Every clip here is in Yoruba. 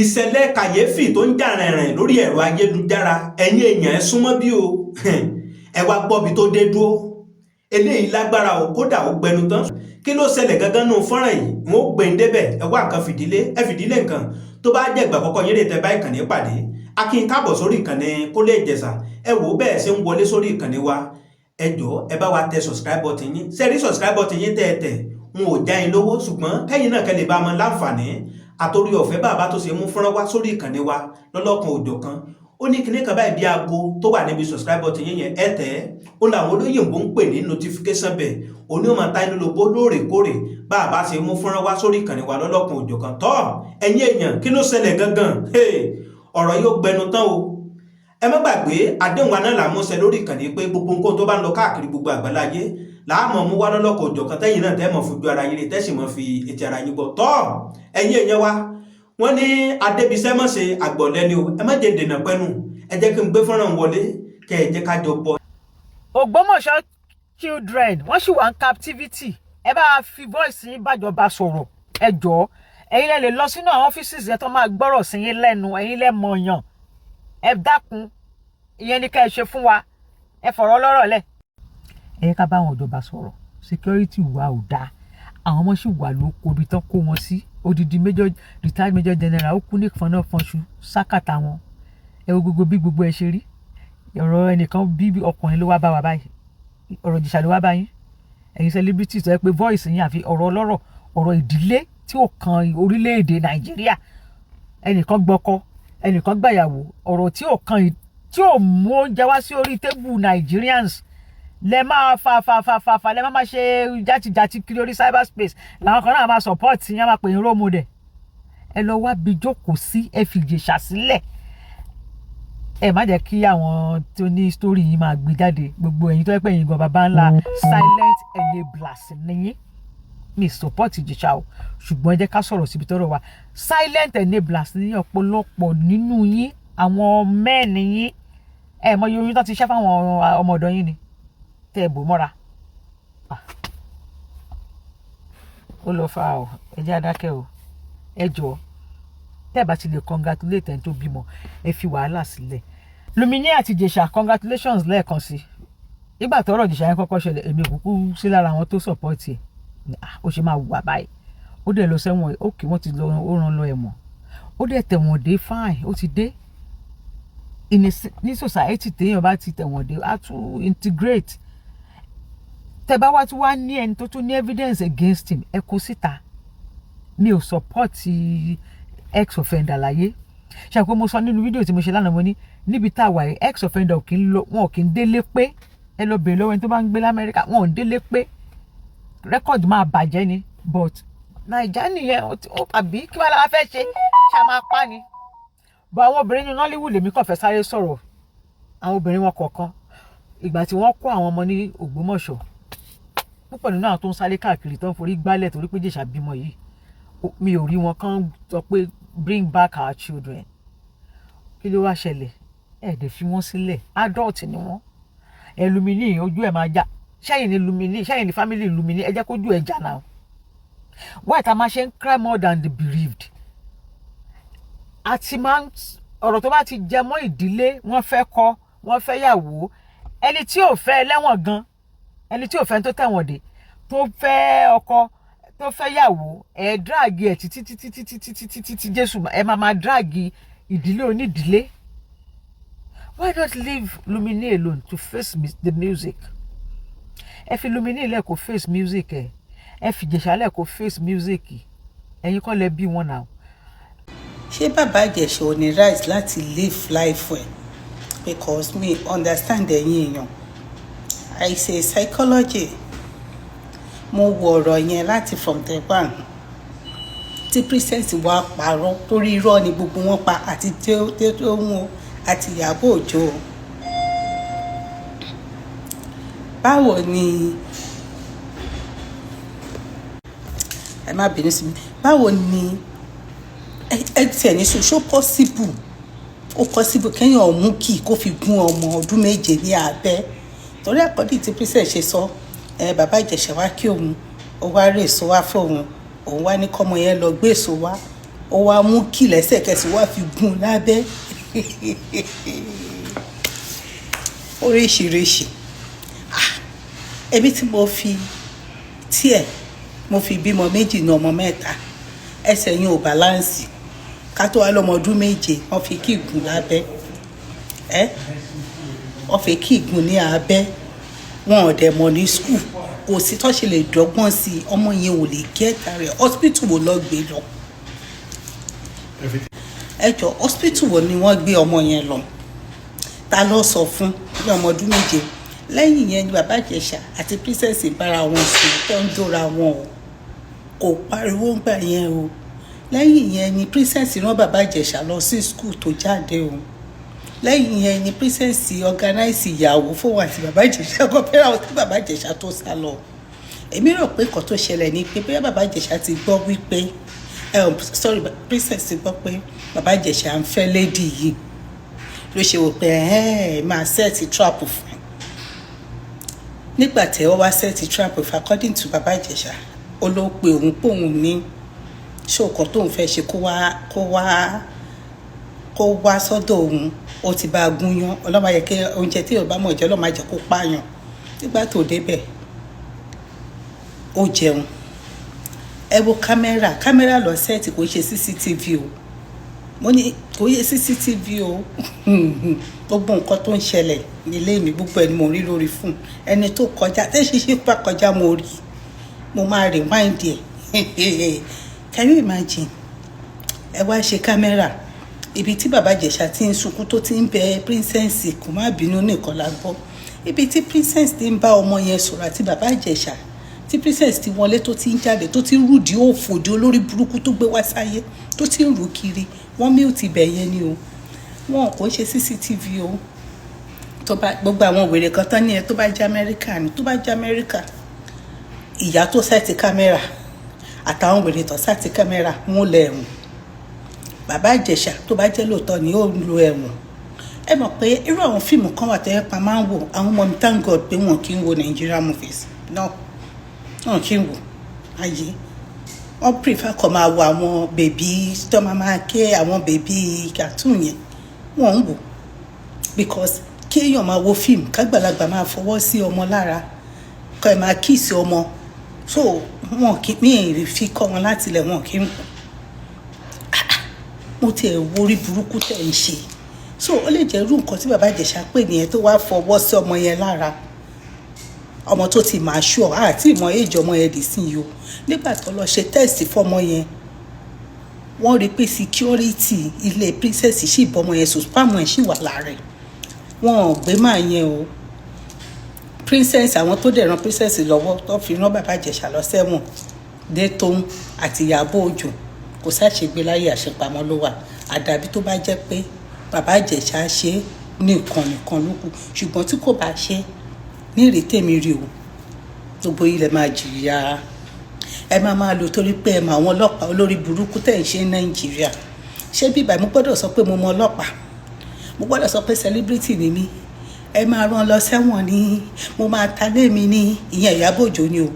ìṣẹ̀lẹ̀ kàyéfì tó ń jà rìnrìn lórí ẹ̀rọ ayélujára ẹ̀yin èèyàn ẹ súnmọ́ bí o ẹ wá gbọ́bi tó dé dúró eléyìí lágbára o kódà ó gbẹnu tán kí ló ṣẹlẹ̀ gangan nù fọ́nrán yìí wọn ó gbé ń débẹ̀ ẹ wá nǹkan fìdílé nǹkan tó bá jẹ́ ìgbà àkọ́kọ́ yín lè tẹ bá ìkànnì pàdé akin káàbọ̀ sórí ìkànnì Kólé Ìjẹ̀ṣà ẹ wò ó bẹ́ẹ̀ ṣe ń wọlé sórí ìkànnì wa ẹ jọ̀ọ́ ẹ bá wa tẹ subscribe button yín sẹ́rí subscribe button yín tẹ̀ n ò já yín lówó ṣùgbọ́n kẹ́yìn náà kẹ́ lè bá wọn láǹfààní àtòrí ọ̀fẹ́ bàbá tó ṣe mú fọ́nrán wá sórí ìkànnì wa lọ́lọ́kan òjọ̀kan ó ní kíní kan báyìí bí aago tó wà níbi subscribe button yín yẹn ẹ tẹ̀ ó làwọn olóyìnbó ń pè ní notification bell òní ó máa ta inú lobo lóòrèkóòrè bàbá ṣe mú fọ́nrán wá sórí ìkànnì wa lọ́lọ́kan òjọ̀kan tọ́ ẹ̀yin èèyàn kí ló ṣẹlẹ̀ gangan ọ̀rọ̀ yóò gbẹnu tán o ẹ má gbàgbé àdéhùn wa náà là mú ṣẹ lórí ìkànnì pé gbogbo nǹkan tó bá ń lọ káàkiri gbogbo àgbáláyé láàmú mú wá lọ́lọ́kan òjọ̀kan tẹ́yìn náà tẹ́ mọ̀ fojú ara yín rí tẹ́sì mọ̀ fi etí ara yín gbọ́ tọ́ ẹ̀yin èèyàn wa wọ́n ní adébísẹ́ mọ̀ ṣe àgbọ̀lẹ́ni o ẹ má jẹ́ dènà pẹ́nu ẹ jẹ́ kí n gbé fọ́nrán wọlé kẹ́ ẹ jẹ́ ká jọ bọ́. Ògbómọ̀ṣọ́ children wọ́n sì wà ní captivity ẹ bá fi voice yín bájọba sọ̀rọ̀ ẹ jọ̀ọ́ ẹ̀yin lẹ lè lọ sínú àwọn ọ́fíìsì yẹn tó máa gbọ́rọ̀ sí yín lẹ́nu ẹ̀yin lẹ mọ̀ọ́yàn ẹ dákun ìyẹn ni ká ẹ ṣe fún wa ẹ fọ̀rọ̀ lọ́rọ̀ lẹ̀. ẹ yẹ ká bá àwọn ìjọba sọ̀rọ̀ security wa ò dáa àwọn ọmọ sì wà lóko ibi tán kó wọn sí odidi retired major general ó kú ní fọnà fọnṣu sákàtà wọn ẹ wo gbogbo bí gbogbo ẹ ṣe rí ọ̀rọ̀ ẹnìkan bí ọkùnrin ló wá bá wa báyìí ọ̀rọ̀ ìjìṣà ló wá bá yín ẹ̀yin celebrity tó yẹ pé voice yín àfi ọ̀rọ̀ ọlọ́rọ̀ ọ̀rọ̀ ìdílé tí ó kan orílẹ̀-èdè nàìjíríà ẹnìkan gbọ́kọ ẹnìkan gbàyàwó ọ̀rọ̀ tí ó kan tí ó mú oúnjẹ wá sí orí tébù Nigerians lẹ máa fa lẹ máa ṣe játijàti kiri orí cyberspace làwọn kan náà máa support yín máa pè ní role model ẹ lọ wá bí jókòó sí ẹ fi Ìjẹ̀ṣà sílẹ̀ ẹ má jẹ́ kí àwọn tó ní story yìí máa gbé jáde gbogbo ẹ̀yin tó yẹ pé ẹ̀yin gan bàbá ńlá silent enablers nìyí mi support Ìjẹ̀ṣà o ṣùgbọ́n ẹ jẹ́ ká sọ̀rọ̀ síbi tọ́rọ̀ wa silent enablers ní ọ̀pọ̀lọpọ̀ nínú yín àwọn mẹ́ẹ̀ni yín ẹ mọ iye oyún tó ti ṣẹ́ fáwọn ọmọ ọ̀dọ́ yín ni tẹ́ ẹ bò mọ́ra ó lọ fa ọ ẹ jẹ́ adákẹ́ o ẹ jọ̀ọ́ tẹ́ ẹ bá ti lè congratulate ẹni tó bímọ ẹ fi wàhálà sílẹ̀ Lumini àti Ìjẹ̀ṣà congratulations lẹ́ẹ̀kan sí nígbà tọ́rọ̀ Ìjẹ̀ṣà yẹn kọ́kọ́ ṣẹlẹ̀ èmi kúkú sí lára àwọn tó support ẹ̀ ó ṣe máa wà báyìí ó dẹ̀ lọ sẹ́wọ̀n òkè wọ́n ti lọ ó ràn lọ ẹ̀wọ̀n ó dẹ̀ tẹ̀wọ̀n dé fine ó ti dé ní society téèyàn bá ti tẹ̀wọ̀n dé á tún integrate tẹ́ bá wá tún wá ní ẹni tó tún ní evidence against him ẹ kó síta mi ò support ex offender láyé ṣàpò mo sọ nínú fídíò tí mo ṣe lánàá mo ní níbi tá a wà yìí ex offender wọn kì í délé pé ẹ lọ bèrè lọ́wọ́ ẹni tó bá ń gbé lamẹ́ríkà wọn ò délé pé record máa bàjẹ́ ni but naija nìyẹn àbí kí wàá la fẹ́ ṣe ṣá máa pa ni but àwọn obìnrin ní Nollywood lèmi kàn fẹ́ sáré sọ̀rọ̀ àwọn obìnrin wọn kọ̀ọ̀kan ìgbà tí wọ́n kó àwọn ọmọ ní Ògbómọ̀ṣọ́ púpọ̀ nínú àwọn tó ń sáré káàkiri tó ń forí gbálẹ̀ torí pé Ìjẹ̀ṣà bímọ yìí mi ò rí wọn kàn sọ pé bring back our children kí ló wá ṣẹlẹ̀ ẹ̀ẹ́dẹ̀ fi wọ́n sílẹ̀ adult ni wọ́n Lumini ojú ẹ̀ máa já ṣẹ́yìn ní Lumini ṣẹ́yìn ní family Lumini ẹ jẹ́ kójú ẹ̀ já náà why ta máa ṣe ń cry more than the bereaved àti máa ń ọ̀rọ̀ tó bá ti jẹ mọ́ ìdílé wọ́n fẹ́ kọ́ wọ́n fẹ́ yàwó ẹni tí ò fẹ́ ẹlẹ́wọ̀n gan ẹni tí ò fẹ́ tó tẹ̀wọ̀n dé tó fẹ́ ọkọ tó fẹ́ yàwó ẹ̀ dráàgì ẹ̀ títí Jésù ẹ̀ máa dráàgì ìdílé onídìílé why not leave Lumini alone to face the music ẹ fi Lumini lẹ̀ kó face music ẹ fi Ìjẹ̀ṣà lẹ̀ kó face music ẹ̀yin kọ́ lẹ bí wọn náà. ṣé bàbá Ìjẹ̀ṣà ò ní right láti live life ẹ̀ because me understand ẹ̀yin èèyàn I say psychology mo wo ọ̀rọ̀ yẹn láti from Taiwan tí princess wa parọ́ torí irọ́ ni gbogbo wọn pa àti tó wọn àti Ìyábọ̀ Òjó báwo ni ẹ má bínú sí mi báwo ni ẹ tiẹ̀ ní ṣó possible ó possible kéèyàn mú kí kó fi gún ọmọ ọdún méje ní abẹ́ torí àkọ́dí tí princess ṣe sọ bàbá Ìjẹ̀ṣà wá kí òun ó wá rè èso wá fóun òun wá ní kọ́mọ yẹn lọ gbé èso wá ó wá mú kí lẹ́sẹ̀kẹsẹ̀ wá fi gún lábẹ́ oríṣiríṣi. Ebi tí mo fi bímọ méjì ní ọmọ mẹ́ta, ẹsẹ̀ yín ò báláǹsì, ká tó wá lọ́mọ ọdún méje wọ́n fi kí gún lábẹ́, wọ́n fi kí gún ní abẹ́, wọn ò dẹ̀ mọ̀ ní skul, kò sí tó ṣe lè dọ́gbọ́n sí i, ọmọ yẹn ò lè gẹ́ta rẹ̀. Hospital wo lọ gbé lọ? Ẹ jọ̀ọ́, hospital wo ni wọ́n gbé ọmọ yẹn lọ? Ta ló sọ fún ní ọmọ ọdún méje? Lẹ́yìn yẹn ni bàbá Ìjẹ̀ṣà àti princess bára wọn sùn tó ń jóra wọn o, kò pariwo ńgbà yẹn o. Lẹ́yìn yẹn ni princess rán bàbá Ìjẹ̀ṣà lọ sí skul tó jáde o. Lẹ́yìn yẹn ni princess organize ìyàwó fún àti bàbá Ìjẹ̀ṣà kọ́ pé àwọn tí bàbá Ìjẹ̀ṣà tó sá lọ. Èmi rò pé nǹkan tó ṣẹlẹ̀ ni pé bóyá bàbá Ìjẹ̀ṣà ti gbọ́ wípé princess ti gbọ́ pé bàbá Ìjẹ̀ṣà ń fẹ́ lady yìí ló ṣe wò pé máa set trap fún un. Nígbà tí wọ́n wá set trap fún according to bàbá Ìjẹ̀ṣà, ó ló pe òun pòun ní ṣòkan tóun fẹ́ ṣe kó wá sọ́dọ̀ òun, ó ti bá a gúnyán. Ọlọ́mọ yẹ kí oúnjẹ tí Yorùbá mọ̀ jẹ́ ọlọ́mọ jẹ́ kó pààyàn. Nígbà tó débẹ̀ ó jẹun. Ẹ wo kámẹ́rà lọ sẹ́ẹ̀tì, kò ṣe CCTV o. Mo ní kò yẹ CCTV o. Gbogbo nǹkan tó ń ṣẹlẹ̀ nílé mi gbogbo ẹni mo rí lórí fún ẹni tó kọjá tẹ́ṣíṣí pa kọjá mo rí, mo máa rewind ẹ̀. Can you imagine? Ẹ wá ṣe kámẹ́rà ibi tí bàbá Ìjẹ̀ṣà ti ń sunkún tó ti ń bẹ princess kò má bínú nìkan la gbọ́. Ibi tí princess ti ń bá ọmọ yẹn sọ̀rọ̀ àti bàbá Ìjẹ̀ṣà tí princess ti wọlé tó ti ń jáde tó ti ń rúdi òfòdì olórí burúkú tó gbé wá sáyé tó ti ń rú kiri, wọ́n mí ò ti bẹ̀ yẹn ni o. Wọn kò ṣe CCTV o. Tó bá gbogbo àwọn wèrè kan tán ní ẹ tó bá jẹ́ Amẹ́ríkà ni, tó bá jẹ́ Amẹ́ríkà ìyá tó sẹ́ẹ̀tì kámẹ́rà àtàwọn wèrè tó sẹ́ẹ̀tì kámẹ́rà wọn lẹ̀ ẹ̀wọ̀n. Bàbá Ìjẹ̀ṣà tó bá jẹ́ lóòótọ́ ni ó lo ẹ̀wọ̀n. Ẹ mọ̀ pé irú àwọn fíìmù kan wà tẹ́lẹ̀ pa máa ń wò, àwọn ọmọ mi thank God pé wọn kì í wo Nigeria movies náà, wọn kì í wò ayé. Wọ́n prefer kọ́ máa wo àwọn bèbí tó máa ké àwọn bèbí cartoon yẹn, wọ́n ń wò because kí èèyàn máa wo fíìmù kágbàlagbà máa fọwọ́ sí ọmọ lára kọ́ ẹ máa kíìsì ọmọ, so wọn kì í fi kọ́ wọn láti ilẹ̀, wọn kì í wò. Mo tiẹ̀ wo orí burúkú tẹ̀ ń ṣe, so ó lè jẹ́ irú nǹkan tí bàbá Ìjẹ̀ṣà pè nìyẹn tó wá fọwọ́ sí ọmọ yẹn lára, ọmọ tó ti máa ṣọ́ àti ìmọ̀ èjì ọmọ yẹn dì sí yìí o. Nígbà tó lọ ṣe test fọmọ yẹn, wọ́n rí pé security ilé princess sì bọ́mọ yẹn, so spam ẹ̀ sì wà lára ẹ̀. Wọn ò gbé máa yẹn o. Princess àwọn tó dẹ̀ ran princess lọ́wọ́ tó fi rán bàbá Ìjẹ̀ṣà lọ sẹ́wọ̀n Dayton àti Ìyábọ̀ Òjó kò ṣàṣegbé láyé, àṣepamọ́ ló wà. Àdàbí tó bá jẹ́ pé bàbá Ìjẹ̀ṣà ṣe nìkan ló kù, ṣùgbọ́n tí kò bá ṣe ní ìrètí mi rí o, gbogbo ilẹ̀ máa jìyà. Ẹ máa lò torí pé ẹ mọ àwọn ọlọ́pàá olórí burúkú tẹ̀ ń ṣe ní Nàìjíríà. Ṣé bíbá mo gbọ́dọ̀ sọ pé mo mọ ọlọ́pàá, mo gbọ́dọ̀ sọ pé celebrity ni mí, ẹ máa rán lọ sẹ́wọ̀n ni, mo máa ta lé mi ní ìyẹn Ìyábọ̀ Òjó ni o.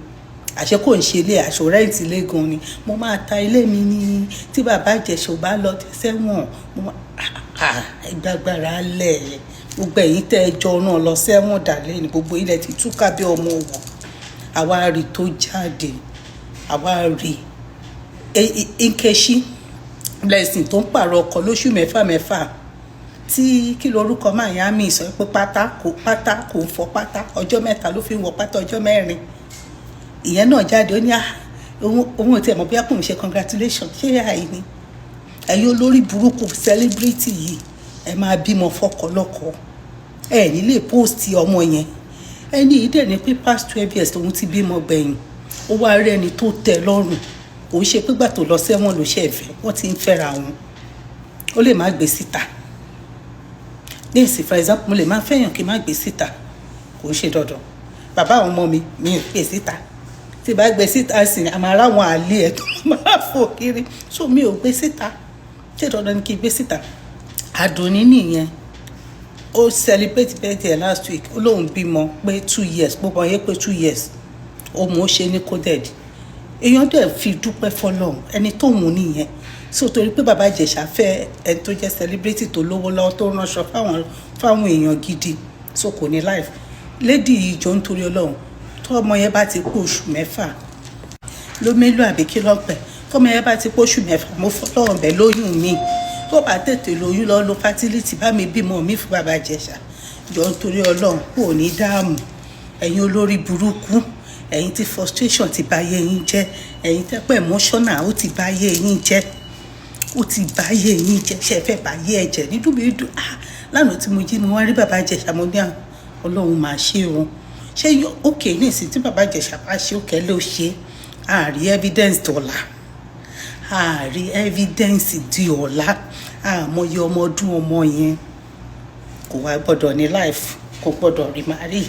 Àṣẹ kò ń ṣe ilé aṣọ rẹ́ǹtì ilé gan ni, mo máa ta ilé mi ní tí bàbá Ìjẹ̀ṣà ò bá lọ sẹ́wọ̀n, ìgbàgbára lẹ̀ gbogbo ẹ̀yin tẹ́ ẹ jọ náà lọ sẹ́wọ̀n dàlẹ́ ní gbogbo ilẹ̀ ti túká bí ọmọ wọ̀. Àwa rí tó jáde, àwa rí Nkechi Blessing tó ń pààrọ̀ ọkọ̀ lóṣù mẹ́fà tí kí lorúkọ Miami sọ pé pátá kò ń fọ pátá, ọjọ́ mẹ́ta ló fi ń wọ pátá ọjọ́ mẹ́rin. Ìyẹn náà jáde ó ní òun ò tiẹ̀ mọ̀ bí a kò ń ṣe congratulation, ṣé àìní ẹ̀yin olórí burúkú celebrity yìí ẹ máa bímọ fọ́kọlọ́kọ, ẹ ní lè post ọmọ yẹn. Ẹni yìí dẹ̀ ní pé past 12 years tóun ti bímọ gbẹ̀yìn, ó wá rí ẹni tó tẹ́ lọ́rùn, kò ṣe pé gbà tó lọ sẹ́wọ̀n ló ṣe ẹ̀fẹ́, wọ́n ti ń fẹ́ra wọn. Ó lè má gbé síta ní ìsìn, for example mo lè má fẹ́yàn kí n má gbé síta, kò ń ṣe dandan. Bàbá àwọn ọmọ mi ò gbé síta, tí bá gbé síta sí ni àmọ́ aráwọn àlè ẹ̀ tó máa fò kiri, so mi ò gbé síta, ṣé dandan ni kí n gbé síta. Àdùnní nìyẹn, ó celebrate birthday last week, ó lóun bímọ pé 2 years, gbogbo ọyẹ pé 2 years, ó mú ó ṣe ní coded. Èèyàn dẹ̀ fi dúpẹ́ fọlọ́run, ẹni tó mú nìyẹn. so torí pé bàbá Ìjẹ̀ṣà fẹ́ ẹni tó jẹ́ celebrity tó lówó lọ́wọ́ tó ránṣọ fáwọn èèyàn gidi, so kò ní life. Lady yìí jọ nítorí Ọlọ́run, tó ọmọ yẹn bá ti pé oṣù 6 ló mélòó àbí kí ló pẹ́, fọmọ yẹn bá ti pé oṣù 6 mo fọlọ́run bẹ́ẹ̀ lóyún mi, tó bá tètè lóyún lọ lo fertility bá mi bímọ mi fún bàbá Ìjẹ̀ṣà jọ nítorí Ọlọ́run, kò ní dààmú. Ẹ̀yin olórí burúkú, ẹ̀yin tí frustration ti bà ayé yín jẹ́, ẹ̀yin tẹ́pẹ́ emotional ó ti bà ayé yín jẹ́, ó ti bà ayé yín jẹ́, ṣe fẹ́ bà ayé ẹ jẹ́. Nínú mi dùn lánàá tí mo jí mo wá rí bàbá Ìjẹ̀ṣà, mo ní Ọlọ́run máa ṣe o. Ṣé òkè ní ìsìn tí bàbá Ìjẹ̀ṣà bá ṣe òkè ló ṣe, àárí evidence dọ̀la, àárí evidence di ọ̀la, àmọye ọmọ ọdún ọmọ yẹn kò wá gbọ́dọ̀ ní life, kò gbọ́dọ̀ rí màrí,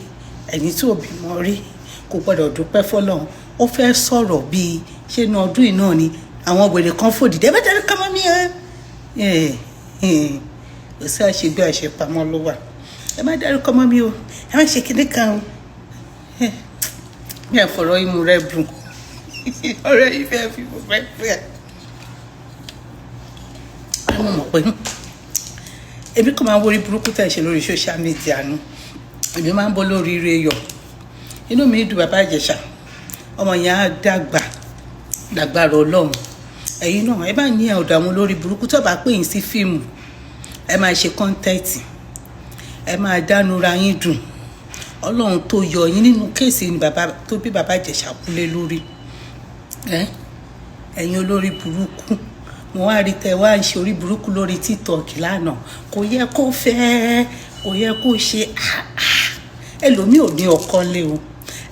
ẹ̀yin tí ò bímọ rí kò gbọ́dọ̀ dúpẹ́ fọ́lọ́run. Ó fẹ́ sọ̀rọ̀ bíi ṣé inú ọdún yìí náà ni àwọn wèrè kan fòdìdé ẹ bá tẹ̀lé kọ́mọ́ mi kò sí àṣegbé àṣepamọ́ ló wà. Ẹ má dárúkọ mọ́ mi o, ẹ má ṣe kíní kan o. Bí àfọ̀rọ̀ imú rẹ̀ bùn ọ̀rẹ́ yìí fẹ́ fi mo fẹ́ fẹ́. Mo mọ̀ pé èmi kàn máa ń wọrí burúkú tẹ̀ ṣe lórí social media nu, èmi máa ń bọ́ lórí ire yọ̀. Inú mi dùn bàbá Ìjẹ̀ṣà, ọmọ yẹn á dàgbàrà Ọlọ́run. Ẹ̀yin náà ẹ bá ní ọ̀dọ̀ àwọn olórí burúkú tó bá pè yín sí fíìmù, ẹ máa ṣe kọ́ńtẹ́ẹ̀tì, ẹ máa dánura yín dùn. Ọlọ́run tó yọ yín nínú kéèsì ni bàbá tó bí bàbá Ìjẹ̀ṣà kúlé lórí. Ẹ̀yin olórí burúkú, mo wá rí tẹ wá ń ṣe orí burúkú lórí TikTok lánàá, kò yẹ kó fẹ́, kò yẹ kó ṣe. Ẹlòmíì ò ní ọkọ lé o,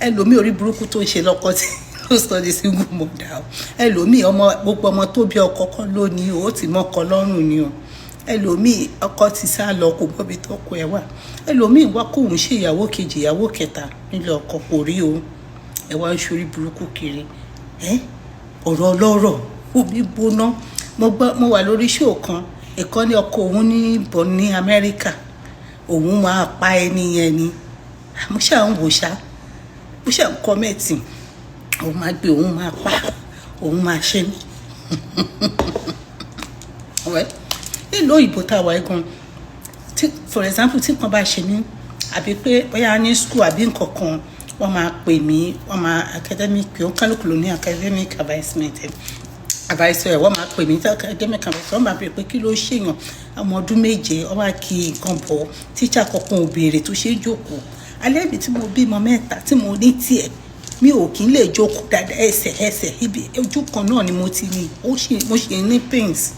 ẹlòmíì orí burúkú tó ń ṣe lọ́kọ tí ló sọ ní single mother o, ẹlòmíì gbogbo ọmọ tó bí ọkọ kan lónìí o, ó ti mọ́kọ lọ́rùn ni o, ẹlòmíì ọkọ ti sá lọ kò gbọ́bi tó kọ ẹ wà, ẹlòmíì wá kóun ṣe ìyàwó kejì ìyàwó kẹta nílé ọkọ kò rí o, ẹ wá ń ṣorí burúkú kiri. Ọ̀rọ̀ ọlọ́rọ̀ omi gbóná. Mo wà lórí show kan, ìkànnì ọkọ òun ní ìbọn ní Amẹ́ríkà, òun máa pa ẹni yẹn ni, mo ṣáà ń wò ṣá, mo ṣáà ń kọ́mẹ̀tì, òun máa gbé, òun máa pa, òun máa ṣe ní. Nílò òyìnbó tá a wà gan, for example tí kan bá ṣe mí àbí pé bóyá ní school àbí nǹkan kan, wọ́n máa pè mí, wọ́n máa academic, ó kálukú ló ní academic advisor wọ́n máa pè mí tí academic advisor wọ́n máa pè pé kí ló ṣèyàn ọmọ ọdún 7 wọ́n máa kí nǹkan bọ̀, tíṣà kankan ò béèrè tó ṣe é jókòó. Alẹ́ mi tí mo bímọ 3 tí mo ní tiẹ̀, mi ò kí ń lè jókòó dáadáa, ẹsẹ̀ ibi ojú kan náà ni mo ti ní, mo ṣe ní pains.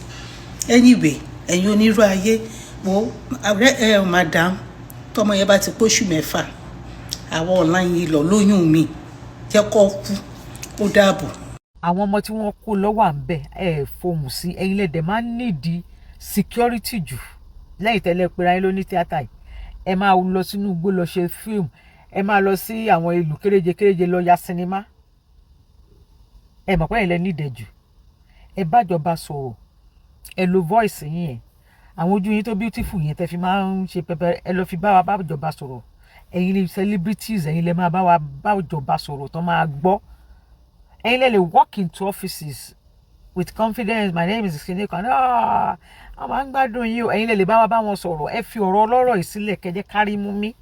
Anyway, ẹ̀yin onírú ayé wo madam, tọmọ yẹn bá ti póṣù 6 àwọn online yìí lọ lóyún mi jẹ́ kó kú, ó dàbọ̀. Àwọn ọmọ tí wọ́n kó lọ́wọ́ à ń bẹ̀ fohùn sí, ẹ̀yin lẹ́dẹ̀ máa ń nídìí security jù lẹ́yìn tẹ́lẹ̀ pera yín ló ní tíátà yìí. Ẹ máa lọ sínú igbó lọ ṣe fíìmù, ẹ máa lọ sí àwọn ìlú kéréje lọ ya sinimá. Ẹ mọ̀ pé ẹ̀yin lẹ nídìí jù. Ẹ bájọba sọ̀rọ̀, ẹ lo voice yín yẹn, àwọn ojú yín tó beautiful yẹn tẹ́ fi máa ń ṣe pẹpẹ, ẹ lọ fi bá wa bájọba sọ̀rọ̀. Ẹ̀yin lè celebrities, ẹ̀yin lè máa bá wa bájọba sọ̀rọ̀ tán máa gbọ́. Ẹ̀yin lè walk into offices with confidence, my name is Kinekan, a máa ń gbádùn yín o. Ẹ̀yin lè bá wa bá wọn sọ̀rọ̀, ẹ fi ọ̀rọ̀ ọlọ́rọ̀ yìí sílẹ̀ kẹjẹ́ kárí mú mi.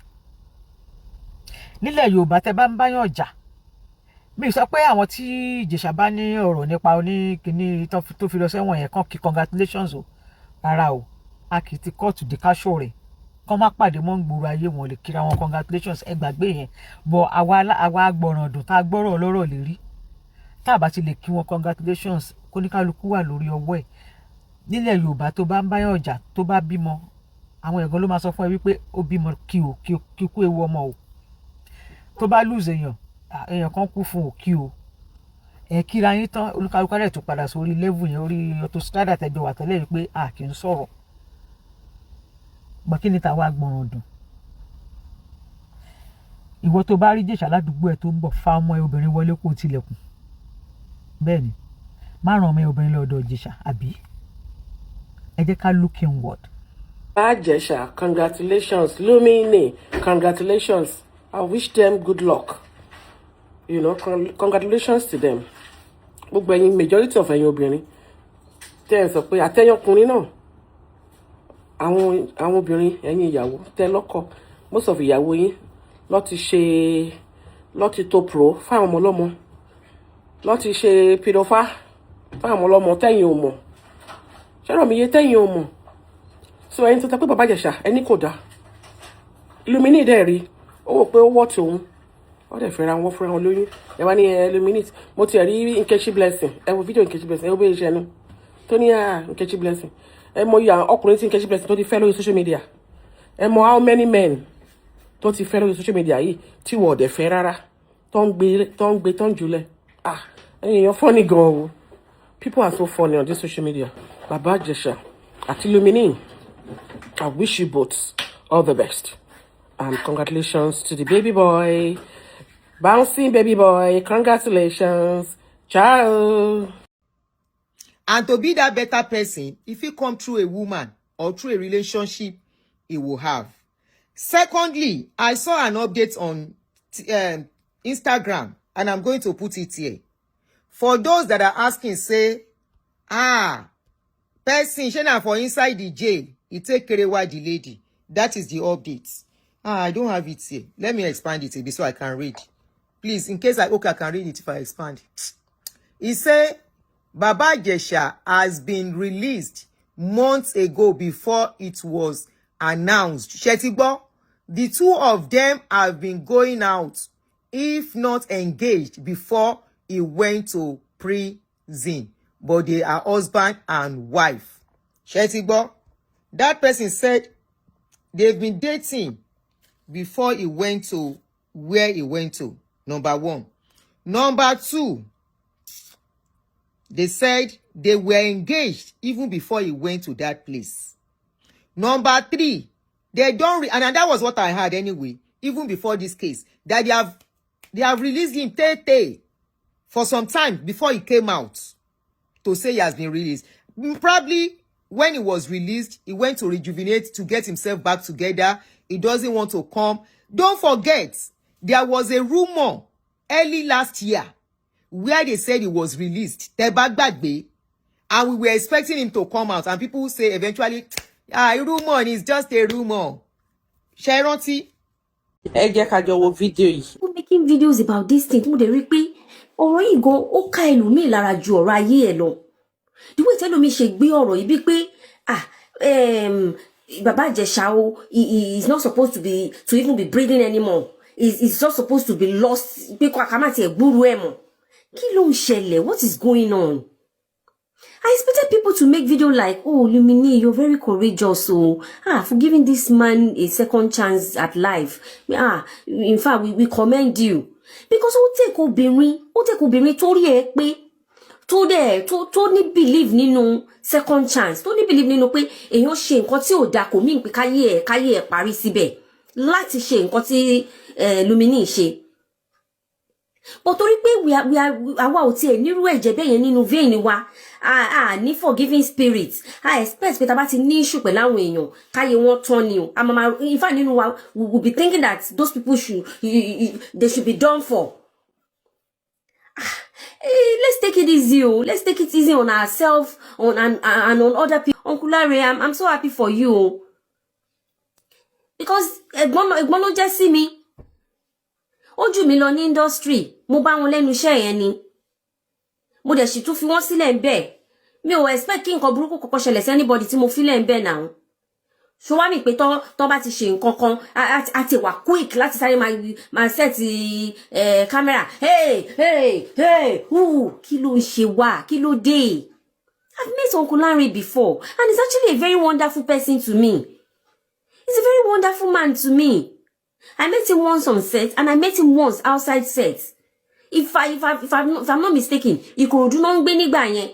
Nílẹ̀ Yorùbá tẹ́ bá ń báyàn jà, mi sọ pé àwọn tí Ìjẹ̀ṣà bá ní ọ̀rọ̀ nípa oníkíní tó fi lọ sẹ́wọ̀n yẹn kàn kí congratulations o, rárá o, a kì í ti kóòtù dé káṣọ rẹ̀ kọ́ má pàdé mọ́ ń gbòòrò ayé wọn lè kíra wọn congratulations, ẹ gbàgbé yẹn. Bọ̀ àwa agbọ̀ràn dùn tá a gbọ́rọ̀ ọlọ́rọ̀ lè rí, tá a bá ti lè kí wọn congratulations, kóníkálukú wà lórí ọwọ́ ẹ̀. Nílẹ̀ Yorùbá tó bá ń báyàn ọjà tó bá bímọ, àwọn ẹ̀gbọ́n ló máa sọ fún ẹ wípé ó bímọ kí kú ewu ọmọ o. Tó bá lose èèyàn kan kú fún òkí o. Ẹ kíra yín tán, olúkálukú rẹ̀ tó padà sórí level yẹn, orí autostrada tẹjọ wà tẹ́lẹ̀ wípé a kì í sọ̀rọ̀. Gbọ́n kí ni tàwa gbọ̀ràn dùn? Ìwọ tó bá rí Ìjẹ̀ṣà ládùúgbò ẹ̀ tó ń bọ̀, fa ọmọ ẹ obìnrin wọlé kó tilẹ̀kùn. Bẹ́ẹ̀ni, má ràn ọmọ ẹ obìnrin lọ́dọ̀ Ìjẹ̀ṣà, àbí? Ẹ jẹ́ ká look inward. Ìjẹ̀ṣà, congratulations. Lumini, congratulations. I wish them good luck. You know, congratulations to them. Gbogbo ẹ̀yin majority of ẹ̀yin obìnrin, tẹ́ ẹ sọ pé àtẹ̀yọkùnrin náà àwọn obìnrin ẹ̀yin ìyàwó tẹ́ lọ́kọ most of ìyàwó yín ló ti tó pro fáwọn ọmọ ọlọ́mọ ló ti ṣe pidofá fáwọn ọmọ ọlọ́mọ tẹ́yìn ò mọ̀ ṣẹ́rọ̀ mi yé tẹ́yìn ò mọ̀ so ẹni tó ta pé Bàbá Ìjẹ̀ṣà ẹni kò dá Lumini dẹ̀ rí ó wò pé ó wọ́ tòun wọ́n dẹ̀ fẹ́ra wọn fúnra wọn lóyún ẹ wá ní Luminate mo ti rí Nkechi Blessing ẹ wo fídíò Nkechi Blessing ẹ wo bẹ́ẹ̀ iṣẹ́ nu tó ní Nkechi Blessing ẹ mọ iye ọkùnrin tí Nkechi Blessing tó ti fẹ́ lórí social media ẹ mọ how many men tó ti fẹ́ lórí social media yìí tí wọ́n ọ̀dẹ̀ fẹ́ rárá tó ń gbé tó ń jùlẹ̀ ẹ̀yin èèyàn funny gan o people are so funny on this social media Bàbá Ìjẹ̀ṣà àti Lumini I wish you both all the best and congratulations to the baby boy. Bouncing baby boy, congratulations. Ciao. And to be that better person, if you come through a woman or through a relationship, he will have. Secondly, I saw an update on Instagram, and I'm going to put it here. For those that are asking, say, person, Shena for inside the jail, he take Kerewa the lady. That is the update. I don't have it here. Let me expand it a bit so I can read. Please, in case I can read it if I expand. He said, Baba Ìjẹ̀ṣà has been released months ago before it was announced. Shetibo, the two of them have been going out, if not engaged, before he went to prison. But they are husband and wife. Shetibo, that person said they've been dating before he went to where he went to. Number one. Number two, they said they were engaged even before he went to that place. Number three, they don't, and that was what I heard anyway, even before this case, that they have released him for some time before he came out to say he has been released. Probably when he was released, he went to rejuvenate, to get himself back together. He doesn't want to come. Don't forget, there was a rumor early last year where they said he was released. Tebagbagbe. And we were expecting him to come out. And people say eventually, a rumor is just a rumor. Sharonti. Ẹ jẹ́ ká jọ wo fídíò yìí. We're making videos about this thing. Mo dẹ̀ rí pé ọ̀rọ̀ yìí gan ó ká ẹlòmíì lára ju ọ̀rọ̀ ayé ẹ̀ lọ. The way tẹ́lòmíì ṣe gbé ọ̀rọ̀ yìí bí pé Baba Ìjẹ̀ṣà o, he is not supposed to even be breathing anymore. He's not supposed to be lost. Pé kó àkàmàtì ẹ̀ gbúrú ẹ̀ mọ̀. Kí ló ń ṣẹlẹ̀? What is going on? I expected people to make video like, oh, Lumini, you're very courageous. So, for giving this man a second chance at life. In fact, we commend you. Because ó take obìnrin torí ẹ̀ pé tó ní believe nínú second chance. Tó ní believe nínú pé èèyàn ṣe nǹkan tí ò dá kò mean pé káyé ẹ̀ parí síbẹ̀. Láti ṣe nǹkan tí Lumini ṣe. But torí pé àwa ò tiẹ̀ nírú ẹ̀jẹ̀ bẹ́ẹ̀ yẹn nínú vein wa ní forgiving spirit I expect pé tá bá ti ní issue pẹ̀lú àwọn èèyàn káyé wọn tán ni o in fact nínú wa we will be thinking that those people they should be done for. Let's take it easy let's take it easy on ourselves and on other people. Uncle Larry, I'm so happy for you because ẹ̀gbọ́n ló jẹ́ sí mi. Ó jù mí lọ ní industry, mo bá wọn lẹ́nu iṣẹ́ yẹn ni. Mo dẹ̀ sì tún fi wọ́n sílẹ̀ ńbẹ̀. Mi ò expect kí nǹkan burúkú kọ́kọ́ ṣẹlẹ̀ sí anybody tí mo fi lẹ̀ ńbẹ̀ náà. So wá mi pé tó bá ti ṣe nǹkan kan a ti wà quick láti sáré máa set camera. Hey, kí ló ń ṣe wá? Kí ló dé? I've met Uncle Larry before and he's actually a very wonderful person to me. He's a very wonderful man to me. I met him once on set and I met him once outside set. If I'm not mistaken, Ikorodu ló ń gbé nígbà yẹn.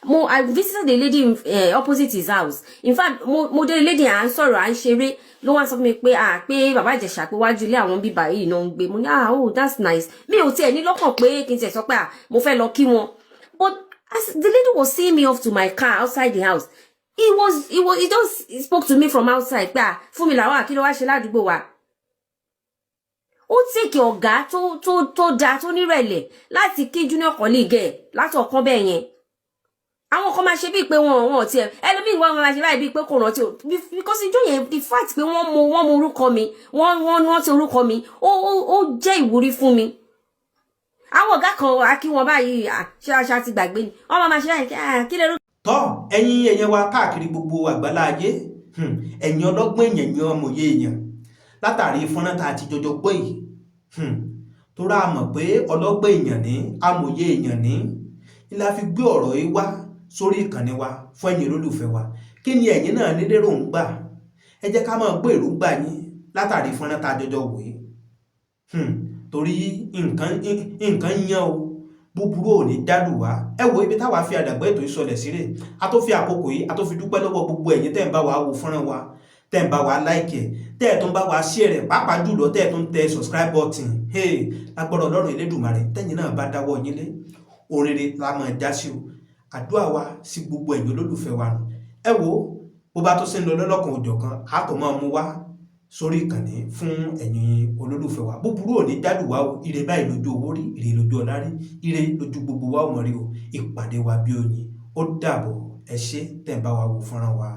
I visited the lady opposite his house. In fact, mo dé lady à ń sọ̀rọ̀ à ń ṣeré ló wá sọ fún mi pé pé Baba Ìjẹ̀ṣà pé wájú ilé àwọn bíbá yìí náà ń gbé. Mo ní oh that's nice. Mi ò tiẹ̀ ní lọ́kàn pé kí n tiẹ̀ sọ pé mo fẹ́ lọ kí wọn. But as the lady was seeing me off to my car outside the house, he just spoke to me from outside pé fún mi làwọn kí ló wá ṣe ládùúgbò wa. Ó take ọ̀gá tó dá tó nírẹ̀lẹ̀ láti kí junior colleague ẹ̀ láti ọ̀kan bẹ́ẹ̀ yẹn. àwọn kan máa ṣe bíi pé wọn tiẹ̀ ẹlòmíì wọn máa ṣe báyìí bíi pé kò rántí o because ìjọ yẹn the fact pé wọ́n mọ orúkọ mi wọ́n rántí orúkọ mi ó jẹ́ ìwúrí fún mi. àwọn ọ̀gá kan wà kí wọ́n báyìí ṣáṣá ti gbàgbé ni wọ́n máa ṣe báyìí kí lè rú. tọ́ ẹ̀yin èèyàn wa káàkiri gbogbo àgbálá ayé ẹ̀yin ọlọ́gbọ́n èèyàn yan ọmọye èèyàn látàrí fọ́nrán tá a ti jọjọ gbọ́ yìí tó rà mọ̀ pé ọlọ́gbọ́n èèyàn ní amòye èèyàn ní la fi gbé ọ̀rọ̀ yìí wá sórí ìkànnì wa fún ẹ̀yin olólùfẹ́ wa kí ni ẹ̀yin náà ní lérò ń gbà ẹ jẹ́ ká máa gbọ́ èròǹgbà yín látàrí fọ́nrán tá a jọjọ wò yìí torí nǹkan yan o búburú ò ní dádùn wá ẹ wo ibi táwa fi àdàgbà ètò ìsọlẹ̀ sílẹ̀ a tó fi àkókò yìí a tó fi dúpẹ́ lọ́wọ́ gbogbo ẹ̀yin tẹ́ ń bá wa wo fọ́nrán wa tẹ́ ń bá wa like ẹ̀ tẹ́ ẹ̀ tó ń bá wa share rẹ̀ pàápàá jùlọ tẹ́ ẹ̀ tó ń tẹ subscribe button lágbọ́dọ̀ Ọlọ́run Elédùmarè tẹ́yin náà bá dáwọ́ yín lé oríire la máa já sí o àdúrà wa sí gbogbo ẹ̀yin olólùfẹ́ wa nù ẹ wo bó bá tó ṣe ń lọ lọ́lọ́kan òjọ̀kan a tó máa mú wá sórí ìkànnì fún ẹ̀yin olólùfẹ́ wa búburú ò ní dádùn wá o ire báyìí lójú owó rí ire lójú ọlá rí ire lójú gbogbo wa ò mọ̀ rí o ìpàdé wa bí oyin ó dàbọ̀ ẹ ṣé tẹ́ ń bá wa wò fọ́nrán wa.